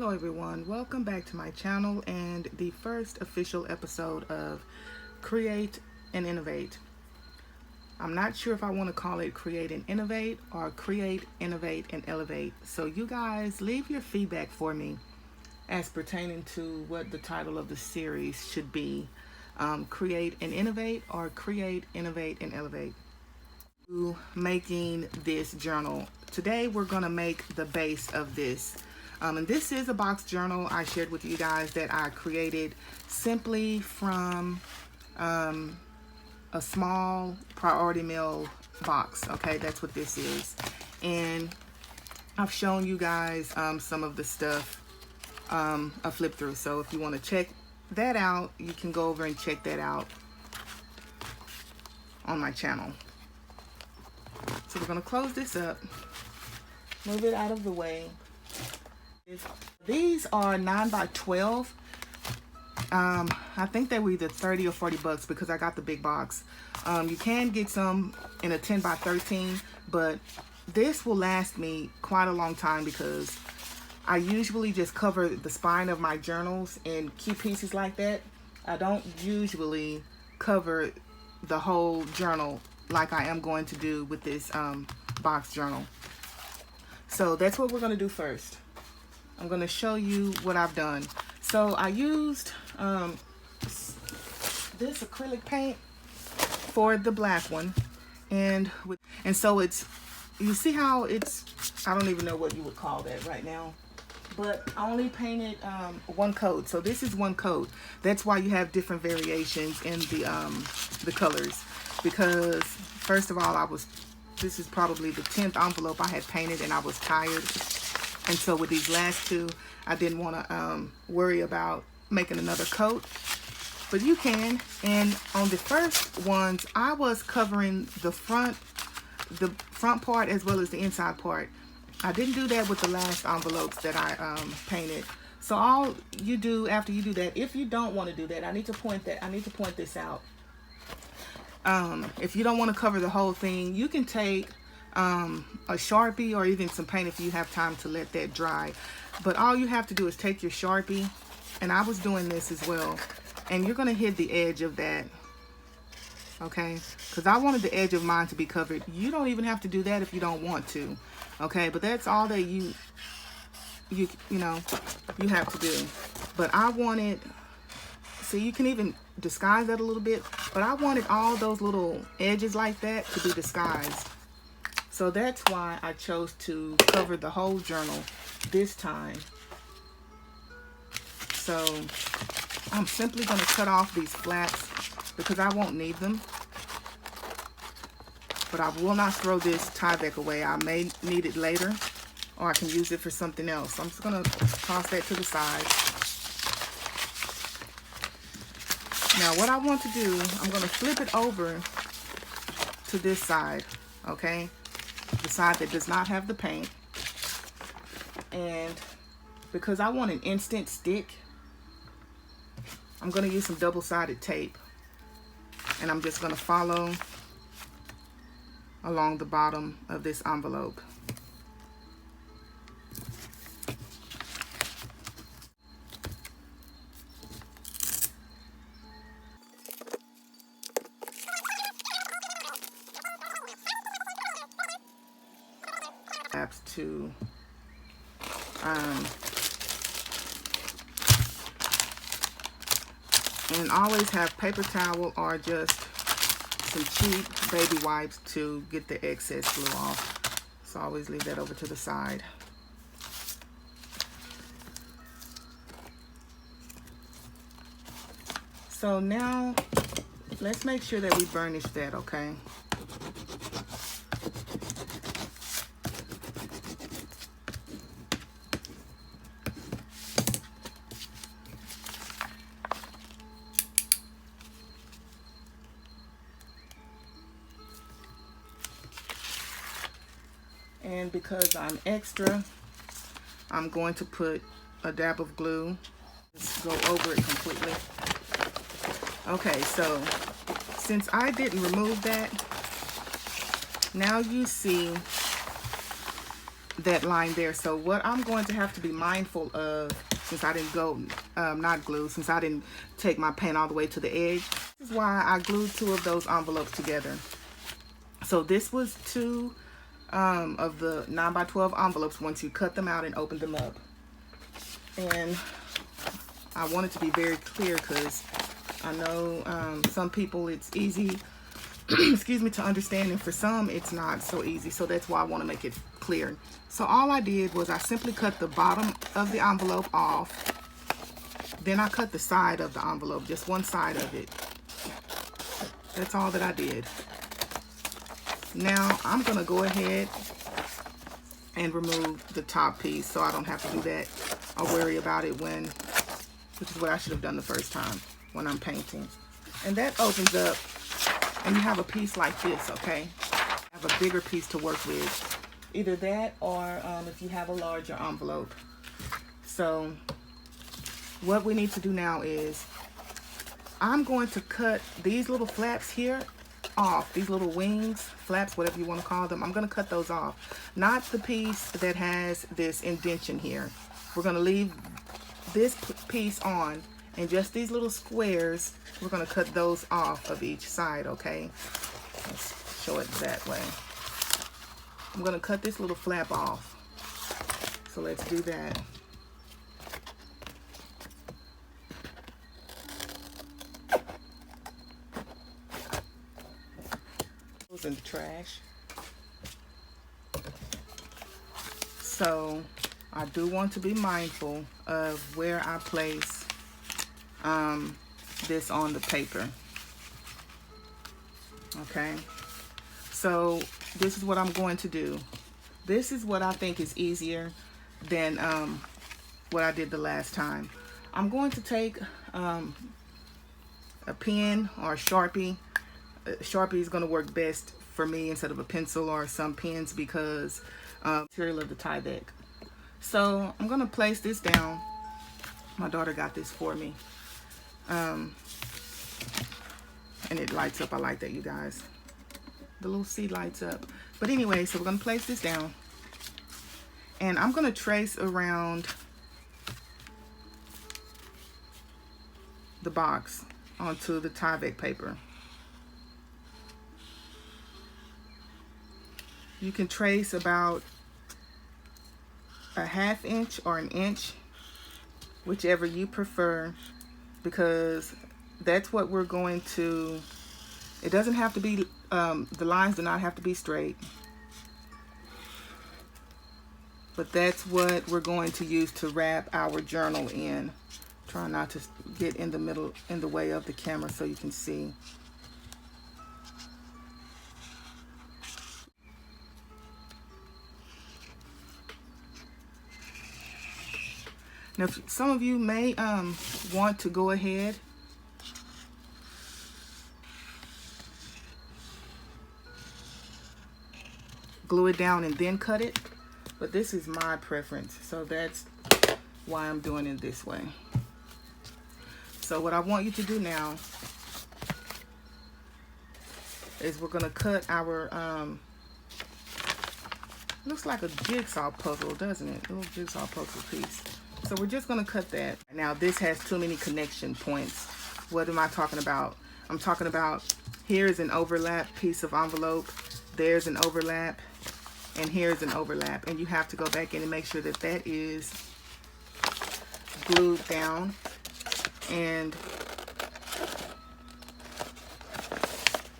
Hello everyone, welcome back to my channel and the first official episode of Create and Innovate. I'm not sure if I want to call it Create and Innovate or Create, Innovate, and Elevate. So you guys leave your feedback for me as pertaining to what the title of the series should be. Create and Innovate or Create, Innovate, and Elevate. Making this journal. Today we're going to make the base of this. And this is a box journal I shared with you guys that I created simply from a small priority mail box. Okay, that's what this is. And I've shown you guys some of the stuff I flipped through. So if you want to check that out, you can go over and check that out on my channel. So we're going to close this up, move it out of the way. These are 9 by 12. I think they were either 30 or 40 bucks because I got the big box. You can get some in a 10 by 13, but this will last me quite a long time because I usually just cover the spine of my journals in key pieces like that. I don't usually cover the whole journal like I am going to do with this box journal. So that's what we're going to do first. I'm going to show you what I've done. So I used this acrylic paint for the black one, and so it's, you see how it's, I don't even know what you would call that right now, but I only painted one coat. So this is one coat. That's why you have different variations in the colors, because first of all, this is probably the 10th envelope I had painted and I was tired. And so with these last two, I didn't want to worry about making another coat, but you can. And on the first ones, I was covering the front part as well as the inside part. I didn't do that with the last envelopes that I painted. So all you do after you do that, if you don't want to do that, I need to point this out. If you don't want to cover the whole thing, you can take a Sharpie or even some paint if you have time to let that dry. But all you have to do is take your Sharpie, and I was doing this as well, and you're going to hit the edge of that, okay? Because I wanted the edge of mine to be covered. You don't even have to do that if you don't want to, okay? But that's all that you have to do. But I wanted, so you can even disguise that a little bit, but I wanted all those little edges like that to be disguised. So that's why I chose to cover the whole journal this time. So I'm simply going to cut off these flaps because I won't need them. But I will not throw this tie back away. I may need it later, or I can use it for something else. So I'm just going to toss that to the side. Now what I want to do, I'm going to flip it over to this side, okay? The side that does not have the paint. And because I want an instant stick, I'm going to use some double-sided tape, and I'm just going to follow along the bottom of this envelope. To and always have paper towel or just some cheap baby wipes to get the excess glue off. So always leave that over to the side. So now let's make sure that we burnish that, okay? And because I'm extra, I'm going to put a dab of glue. Just go over it completely. Okay, so since I didn't remove that, now you see that line there. So what I'm going to have to be mindful of, since I didn't go, not glue, since I didn't take my paint all the way to the edge, this is why I glued 2 of those envelopes together. So this was 2 of the 9x12 envelopes once you cut them out and opened them up. And I want it to be very clear because I know some people it's easy excuse me, to understand, and for some it's not so easy. So that's why I want to make it clear. So all I did was I simply cut the bottom of the envelope off. Then I cut the side of the envelope, just one side of it. That's all that I did. Now I'm gonna go ahead and remove the top piece so I don't have to do that. I'll worry about it which is what I should have done the first time when I'm painting. And that opens up and you have a piece like this, okay? Have a bigger piece to work with. Either that or if you have a larger envelope. So what we need to do now is I'm going to cut these little flaps here off, these little wings, flaps, whatever you want to call them. I'm going to cut those off. Not the piece that has this indentation here. We're going to leave this piece on, and just these little squares, we're going to cut those off of each side, okay? Let's show it that way. I'm going to cut this little flap off. So let's do that. Goes in the trash. So I do want to be mindful of where I place this on the paper. Okay, so this is what I'm going to do. This is what I think is easier than what I did the last time. I'm going to take a pen or a Sharpie. Sharpie is going to work best for me instead of a pencil or some pens because material of the Tyvek. So I'm going to place this down. My daughter got this for me. And it lights up. I like that, you guys. The little C lights up. But anyway, so we're going to place this down. And I'm going to trace around the box onto the Tyvek paper. You can trace about a 1/2 inch or an inch, whichever you prefer, because that's what we're going to, it doesn't have to be, the lines do not have to be straight, but that's what we're going to use to wrap our journal in. Try not to get in the middle, in the way of the camera so you can see. Now, some of you may want to go ahead glue it down and then cut it, but this is my preference, so that's why I'm doing it this way. So what I want you to do now is we're going to cut our looks like a jigsaw puzzle, doesn't it? A little jigsaw puzzle piece. So we're just going to cut that. Now this has too many connection points. What am I talking about? I'm talking about here's an overlap piece of envelope, there's an overlap, and here's an overlap. And you have to go back in and make sure that that is glued down. And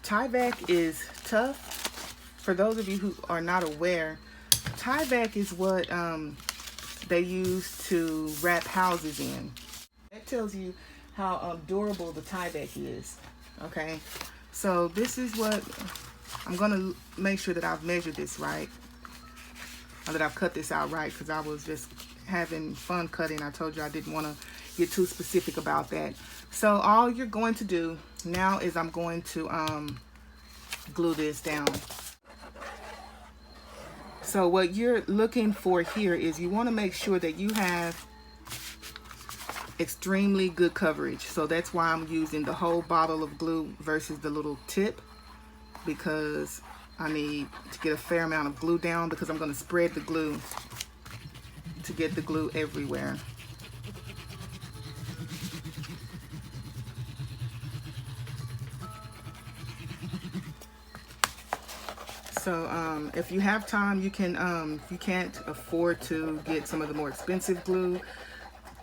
Tyvek is tough. For those of you who are not aware, Tyvek is what they use to wrap houses in. That tells you how durable the Tyvek is. Okay, so this is what I'm gonna make sure that I've measured this right, or that I've cut this out right, because I was just having fun cutting. I told you I didn't want to get too specific about that. So all you're going to do now is I'm going to glue this down. So what you're looking for here is you want to make sure that you have extremely good coverage. So that's why I'm using the whole bottle of glue versus the little tip, because I need to get a fair amount of glue down because I'm going to spread the glue to get the glue everywhere. So if you have time, you can, if you can't afford to get some of the more expensive glue,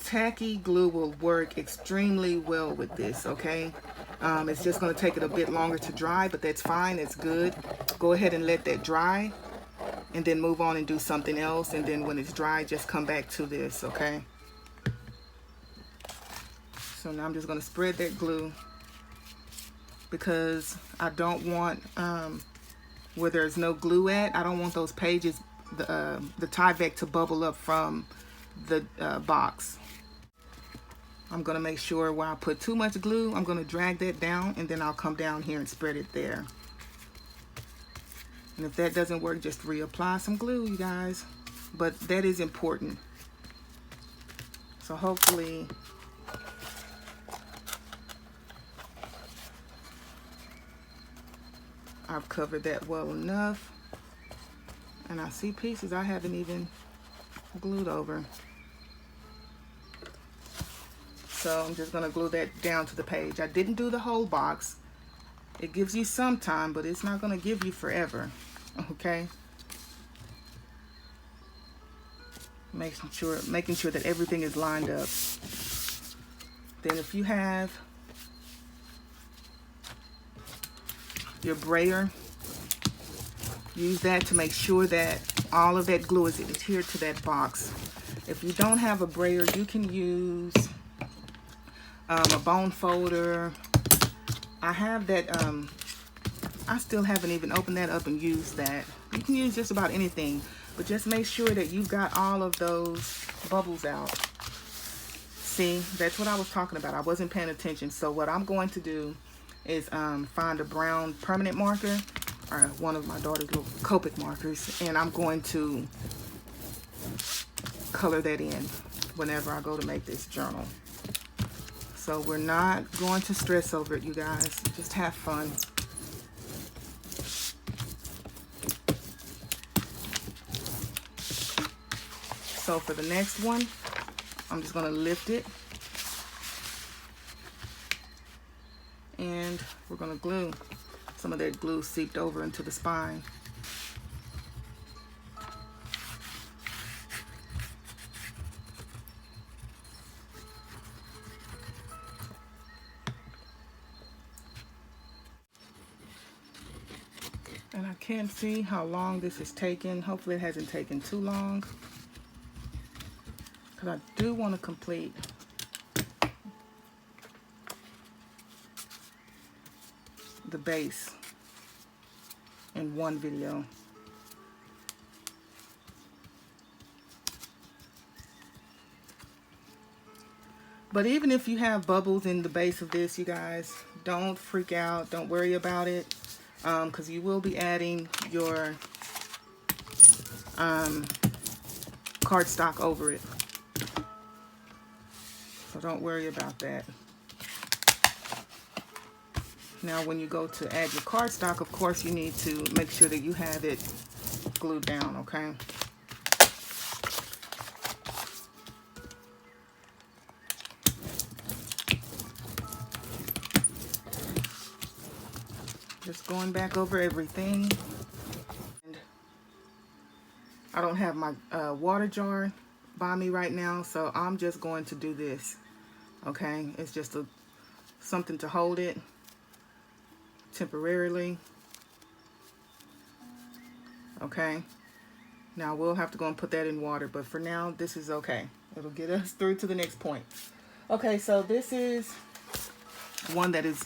tacky glue will work extremely well with this, okay? It's just going to take it a bit longer to dry, but that's fine. It's good. Go ahead and let that dry and then move on and do something else. And then when it's dry, just come back to this, okay? So now I'm just going to spread that glue because I don't want, where there's no glue at, I don't want those pages, the Tyvek to bubble up from the box. I'm going to make sure where I put too much glue, I'm going to drag that down and then I'll come down here and spread it there. And if that doesn't work, just reapply some glue, you guys. But that is important. So hopefully I've covered that well enough. And I see pieces I haven't even glued over. So I'm just gonna glue that down to the page. I didn't do the whole box. It gives you some time, but it's not gonna give you forever, okay? Making sure that everything is lined up. Then if you have your brayer, use that to make sure that all of that glue is adhered to that box. If you don't have a brayer, you can use a bone folder. I have that, I still haven't even opened that up and used that. You can use just about anything, but just make sure that you've got all of those bubbles out. See, that's what I was talking about. I wasn't paying attention. So what I'm going to do is find a brown permanent marker, or one of my daughter's little Copic markers, and I'm going to color that in whenever I go to make this journal. So we're not going to stress over it, you guys. Just have fun. So for the next one, I'm just going to lift it. And we're going to glue. Some of that glue seeped over into the spine. And I can't see how long this is taking. Hopefully it hasn't taken too long, because I do want to complete the base in one video. But even if you have bubbles in the base of this, you guys, don't freak out. Don't worry about it, because you will be adding your cardstock over it. So don't worry about that. Now when you go to add your cardstock, of course you need to make sure that you have it glued down, okay? Just going back over everything. And I don't have my water jar by me right now, so I'm just going to do this, okay? It's just something to hold it temporarily. Okay, now we'll have to go and put that in water, but for now this is okay. It'll get us through to the next point. Okay, so this is one that is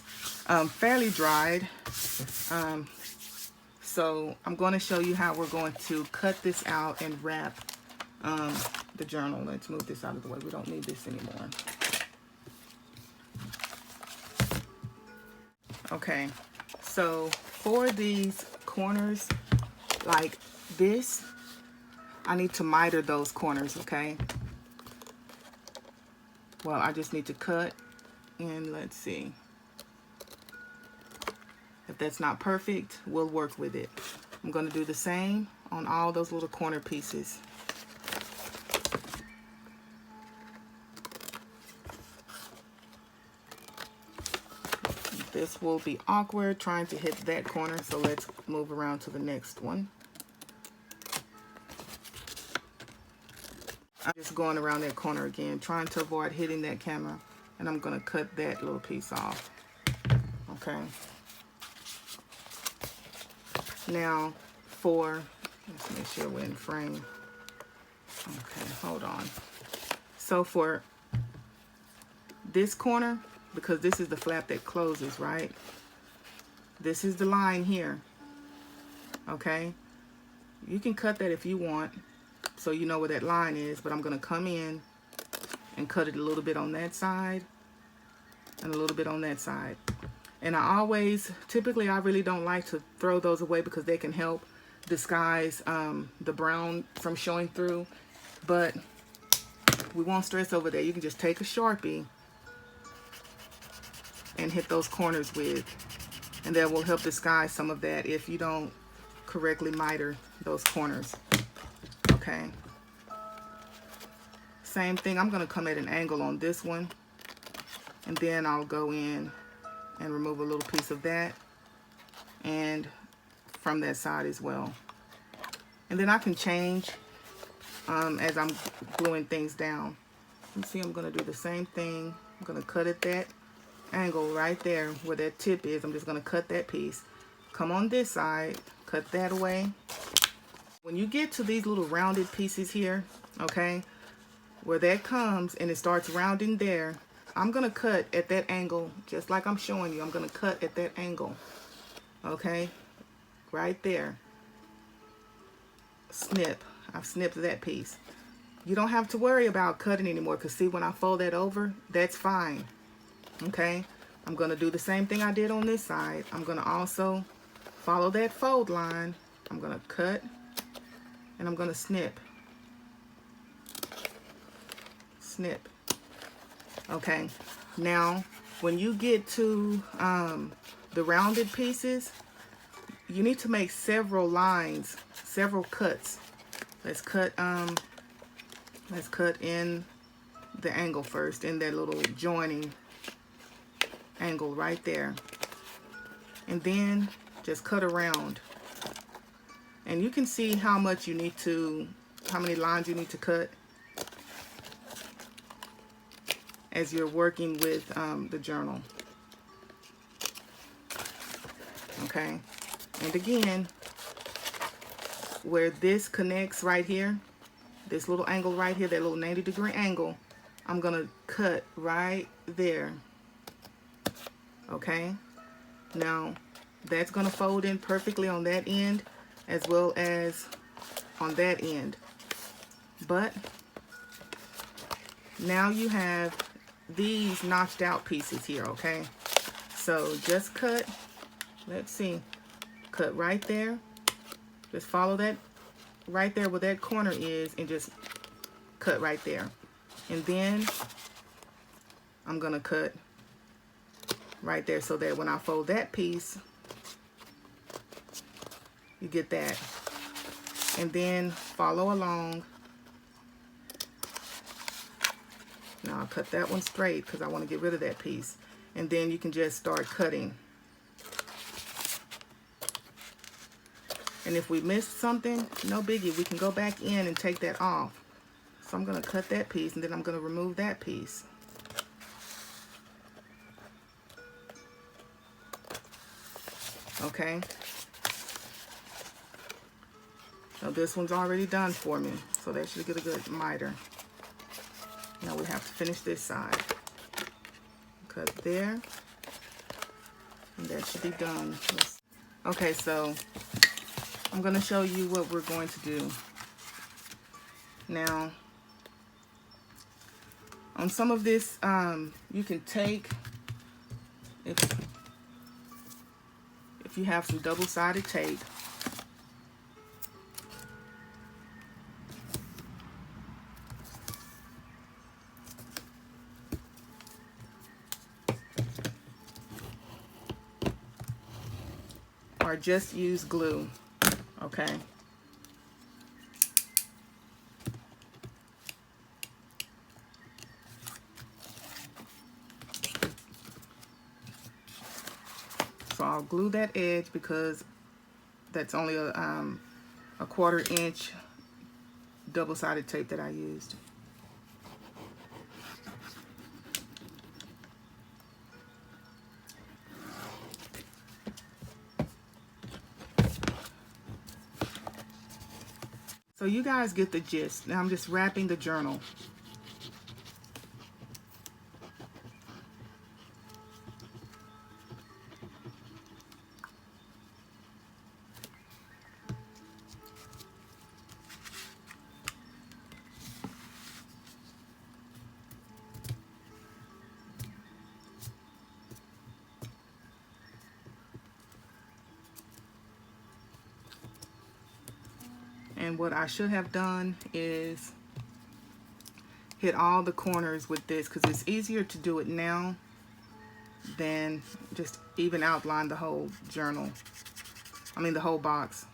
fairly dried. So I'm going to show you how we're going to cut this out and wrap the journal. Let's move this out of the way. We don't need this anymore. Okay, so for these corners like this, I need to miter those corners, okay? Well, I just need to cut, and let's see. If that's not perfect, we'll work with it. I'm going to do the same on all those little corner pieces. This will be awkward trying to hit that corner, so let's move around to the next one. I'm just going around that corner again, trying to avoid hitting that camera, and I'm going to cut that little piece off. Okay. Now let's make sure we're in frame. Okay, hold on. So for this corner, because this is the flap that closes, right? This is the line here. Okay? You can cut that if you want, so you know where that line is, but I'm going to come in and cut it a little bit on that side and a little bit on that side. And typically I really don't like to throw those away because they can help disguise the brown from showing through, but we won't stress over that. You can just take a Sharpie and hit those corners with, and that will help disguise some of that if you don't correctly miter those corners. Okay. Same thing, I'm going to come at an angle on this one, and then I'll go in and remove a little piece of that, and from that side as well. And then I can change as I'm gluing things down. You see, I'm going to do the same thing. I'm going to cut at that angle right there where that tip is. I'm just going to cut that piece. Come on this side, cut that away. When you get to these little rounded pieces here, okay, where that comes and it starts rounding there, I'm going to cut at that angle just like I'm showing you. I'm going to cut at that angle, okay, right there. Snip. I've snipped that piece. You don't have to worry about cutting anymore, because see, when I fold that over, that's fine. Okay, I'm going to do the same thing I did on this side. I'm going to also follow that fold line. I'm going to cut and I'm going to snip. Snip. Okay, now when you get to the rounded pieces, you need to make several lines, several cuts. Let's cut in the angle first, in that little joining angle right there, and then just cut around. And you can see how much you need to, how many lines you need to cut as you're working with the journal. Okay, and again, where this connects right here, this little angle right here, that little 90-degree angle, I'm gonna cut right there. Okay, now that's gonna fold in perfectly on that end as well as on that end. But now you have these notched out pieces here. Okay, so just cut, let's see, cut right there. Just follow that right there where that corner is and just cut right there. And then I'm gonna cut right there so that when I fold that piece, you get that. And then follow along. Now I'll cut that one straight because I want to get rid of that piece. And then you can just start cutting. And if we missed something, no biggie, we can go back in and take that off. So I'm going to cut that piece, and then I'm going to remove that piece. Okay. So this one's already done for me, so that should get a good miter. Now we have to finish this side. Cut there, and that should be done. Okay, so I'm going to show you what we're going to do. Now, on some of this, you can take, if you have some double-sided tape, or just use glue, okay? So I'll glue that edge because that's only a 1/4 inch double-sided tape that I used. So you guys get the gist. Now I'm just wrapping the journal. And what I should have done is hit all the corners with this, because it's easier to do it now than just even outline the whole journal. I mean the whole box,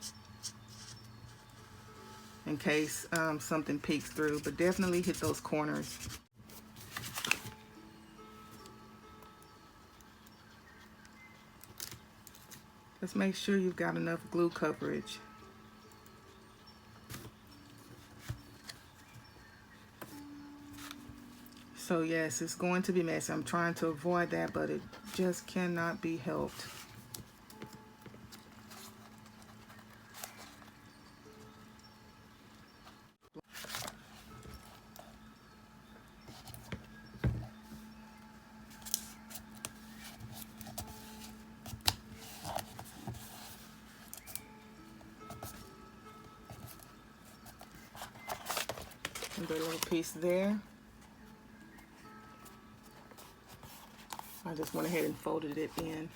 in case something peeks through, but definitely hit those corners. Just make sure you've got enough glue coverage. So yes, it's going to be messy. I'm trying to avoid that, but it just cannot be helped. And the little piece there. I just went ahead and folded it in.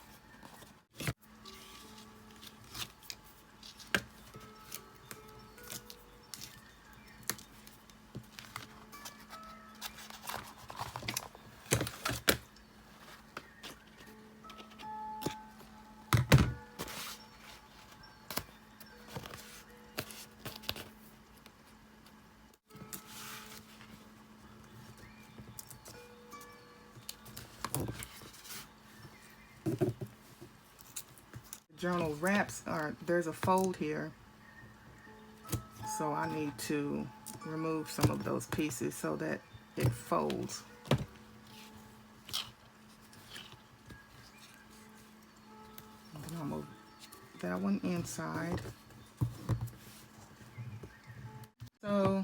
Journal wraps are, there's a fold here, so I need to remove some of those pieces so that it folds. And then I'll move that one inside. So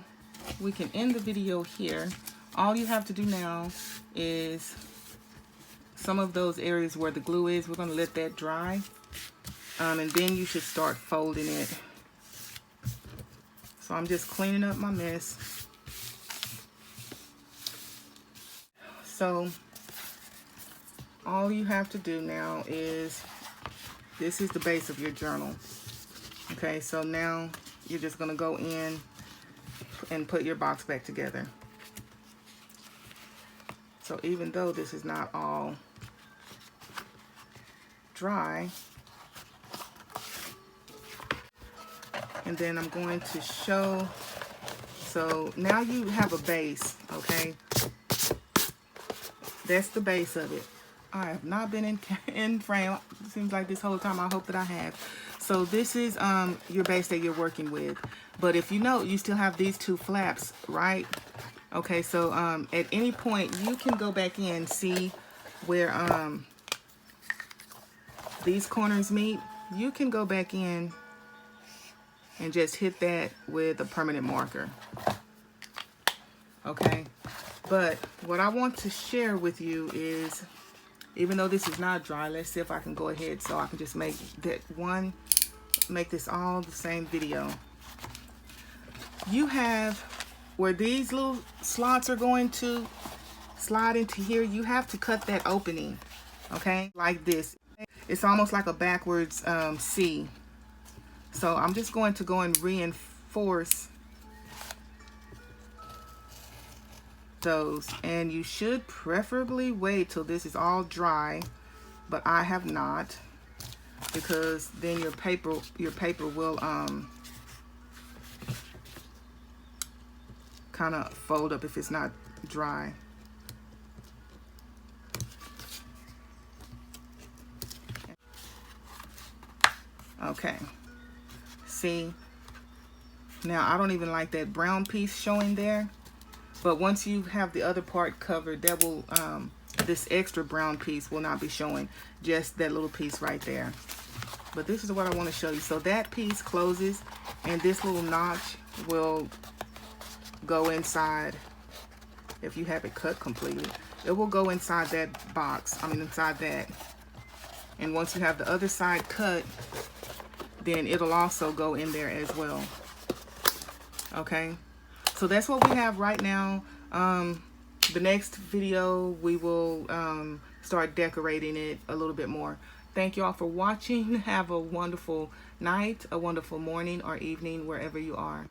we can end the video here. All you have to do now is some of those areas where the glue is, we're going to let that dry. And then you should start folding it. So I'm just cleaning up my mess. So all you have to do now is, this is the base of your journal. Okay, so now you're just going to go in and put your box back together. So even though this is not all dry, and then I'm going to show, so now you have a base, okay? That's the base of it. I have not been in frame. It seems like this whole time. I hope that I have. So this is your base that you're working with. But if you know, you still have these two flaps, right? Okay, so at any point, you can go back in, see where these corners meet. You can go back in and just hit that with a permanent marker. Okay, but what I want to share with you is, even though this is not dry, let's see if I can go ahead so I can just make this all the same video. You have where these little slots are going to slide into here, you have to cut that opening, okay, like this. It's almost like a backwards C. So I'm just going to go and reinforce those, and you should preferably wait till this is all dry, but I have not. because then your paper will kind of fold up if it's not dry. Okay, see, now I don't even like that brown piece showing there, but once you have the other part covered, that will this extra brown piece will not be showing, just that little piece right there. But this is what I want to show you. So that piece closes, and this little notch will go inside. If you have it cut completely, it will go inside that box, inside that. And once you have the other side cut, then it'll also go in there as well. Okay, so that's what we have right now. The next video, we will start decorating it a little bit more. Thank you all for watching. Have a wonderful night, a wonderful morning or evening, wherever you are.